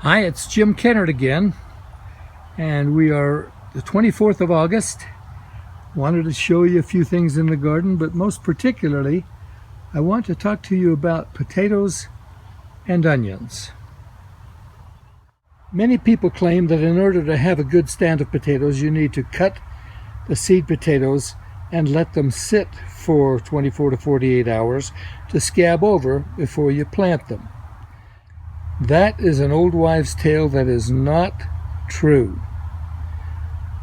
Hi, it's Jim Kennard again, and we are the 24th of August. Wanted to show you a few things in the garden, but most particularly, I want to talk to you about potatoes and onions. Many people claim that in order to have a good stand of potatoes, you need to cut the seed potatoes and let them sit for 24 to 48 hours to scab over before you plant them. That is an old wives' tale that is not true.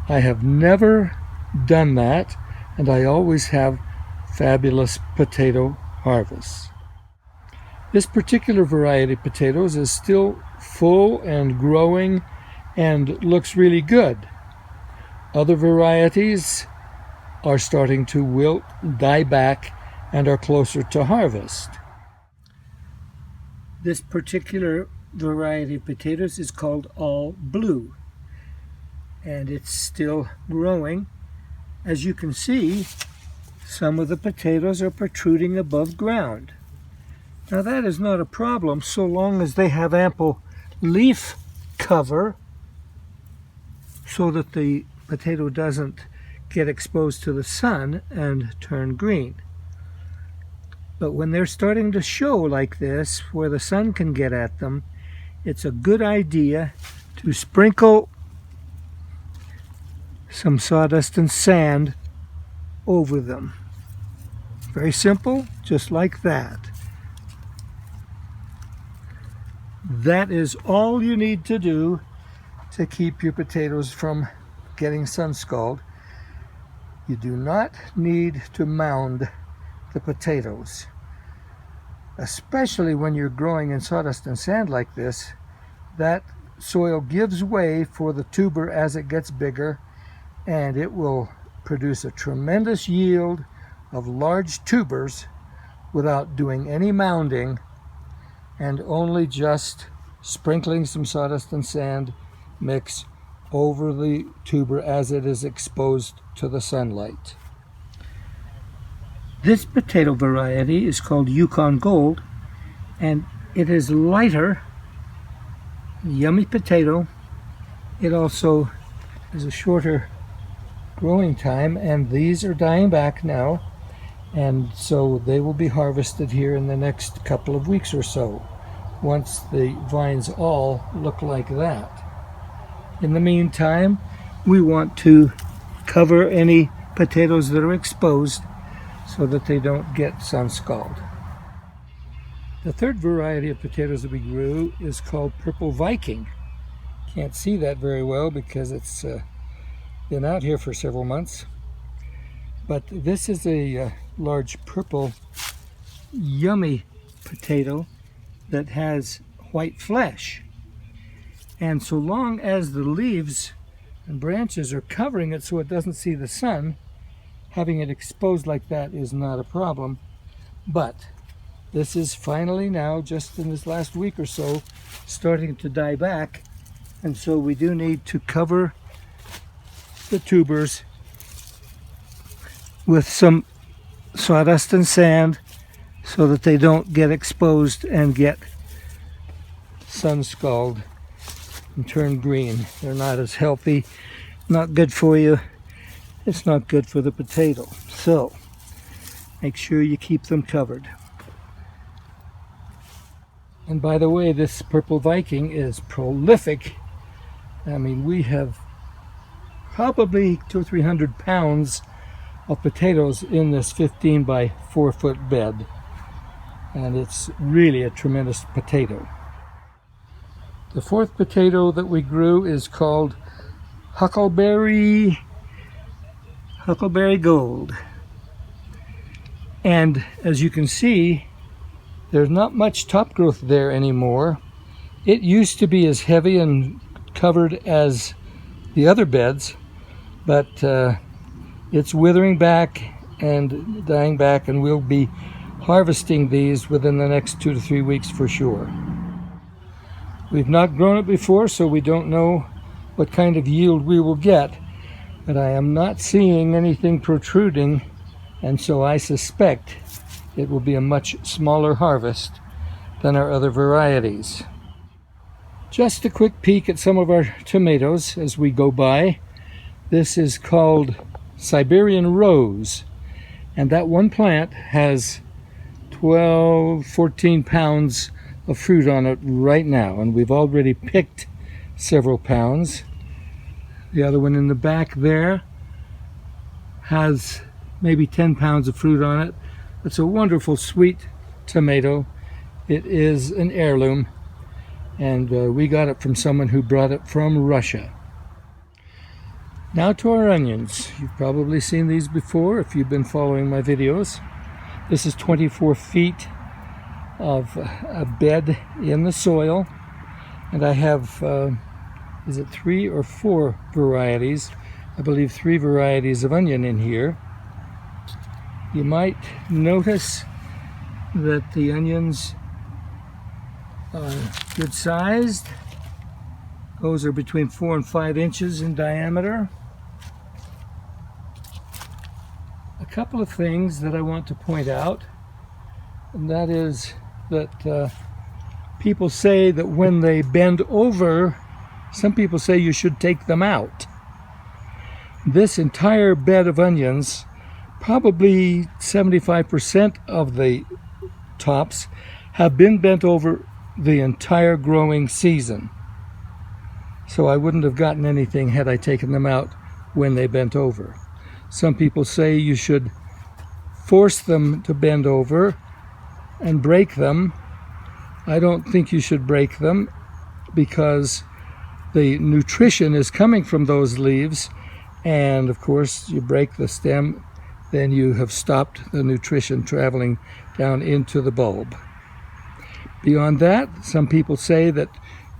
I have never done that, and I always have fabulous potato harvests. This particular variety of potatoes is still full and growing and looks really good. Other varieties are starting to wilt, die back, and are closer to harvest. This particular variety of potatoes is called All Blue, and it's still growing. As you can see, some of the potatoes are protruding above ground. Now that is not a problem so long as they have ample leaf cover so that the potato doesn't get exposed to the sun and turn green. But when they're starting to show like this, where the sun can get at them, it's a good idea to sprinkle some sawdust and sand over them. Very simple, just like that. That is all you need to do to keep your potatoes from getting sun scald. You do not need to mound the potatoes, especially when you're growing in sawdust and sand like this. That soil gives way for the tuber as it gets bigger, and it will produce a tremendous yield of large tubers without doing any mounding and only just sprinkling some sawdust and sand mix over the tuber as it is exposed to the sunlight. This potato variety is called Yukon Gold, and it is lighter, yummy potato. It also is a shorter growing time, and these are dying back now, and so they will be harvested here in the next couple of weeks or so, once the vines all look like that. In the meantime, we want to cover any potatoes that are exposed so that they don't get sun scald. The third variety of potatoes that we grew is called Purple Viking. Can't see that very well because it's been out here for several months. But this is a large purple, yummy potato that has white flesh. And so long as the leaves and branches are covering it so it doesn't see the sun, having it exposed like that is not a problem. But this is finally now, just in this last week or so, starting to die back, and so we do need to cover the tubers with some sawdust and sand so that they don't get exposed and get sun scald and turn green. They're not as healthy, not good for you. It's not good for the potato. So make sure you keep them covered. And by the way, this Purple Viking is prolific. I mean, we have probably 200 or 300 pounds of potatoes in this 15 by 4 foot bed. And it's really a tremendous potato. The fourth potato that we grew is called Huckleberry Gold. And as you can see, there's not much top growth there anymore. It used to be as heavy and covered as the other beds, but it's withering back and dying back, and we'll be harvesting these within the next 2 to 3 weeks for sure. We've not grown it before, so we don't know what kind of yield we will get, but I am not seeing anything protruding, and so I suspect it will be a much smaller harvest than our other varieties. Just a quick peek at some of our tomatoes as we go by. This is called Siberian Rose, and that one plant has 14 pounds of fruit on it right now, and we've already picked several pounds. The other one in the back there has maybe 10 pounds of fruit on it. It's a wonderful sweet tomato. It is an heirloom, and we got it from someone who brought it from Russia. Now to our onions. You've probably seen these before if you've been following my videos. This is 24 feet of a bed in the soil, and I have is it 3 or 4 varieties? I believe 3 varieties of onion in here. You might notice that the onions are good sized. Those are between 4 and 5 inches in diameter. A couple of things that I want to point out, and that is that people say that when they bend over, some people say you should take them out. This entire bed of onions, probably 75% of the tops have been bent over the entire growing season. So I wouldn't have gotten anything had I taken them out when they bent over. Some people say you should force them to bend over and break them. I don't think you should break them, because the nutrition is coming from those leaves, and of course you break the stem, then you have stopped the nutrition traveling down into the bulb. Beyond that, some people say that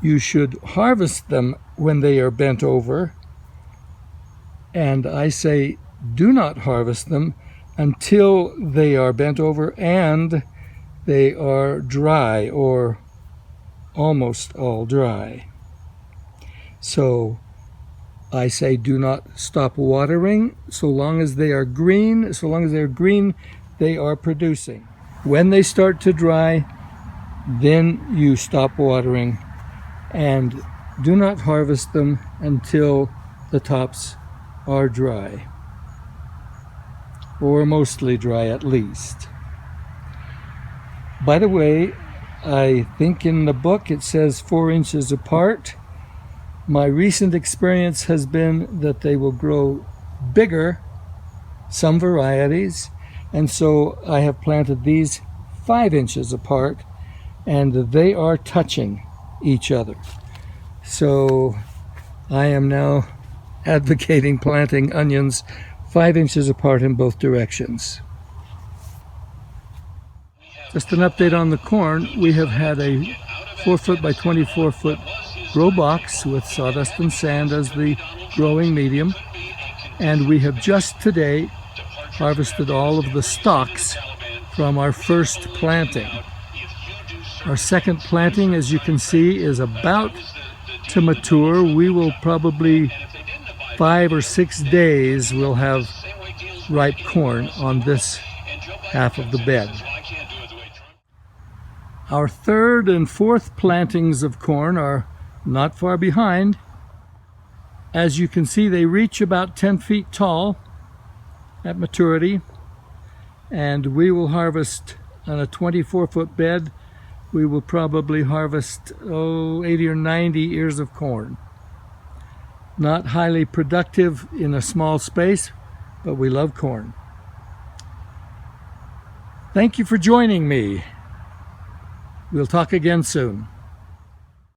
you should harvest them when they are bent over, and I say do not harvest them until they are bent over and they are dry, or almost all dry. So I say do not stop watering so long as they are green. So long as they're green, they are producing. When they start to dry, then you stop watering, and do not harvest them until the tops are dry, or mostly dry at least. By the way, I think in the book it says 4 inches apart. My recent experience has been that they will grow bigger, some varieties, and so I have planted these 5 inches apart, and they are touching each other. So I am now advocating planting onions 5 inches apart in both directions. Just an update on the corn. We have had a 4 foot by 24 foot grow box with sawdust and sand as the growing medium, and we have just today harvested all of the stalks from our first planting. Our second planting, as you can see, is about to mature. We will probably 5 or 6 days we'll have ripe corn on this half of the bed. Our third and fourth plantings of corn are not far behind. As you can see, they reach about 10 feet tall at maturity, and we will harvest on a 24-foot bed. We will probably harvest 80 or 90 ears of corn. Not highly productive in a small space, but we love corn. Thank you for joining me. We'll talk again soon.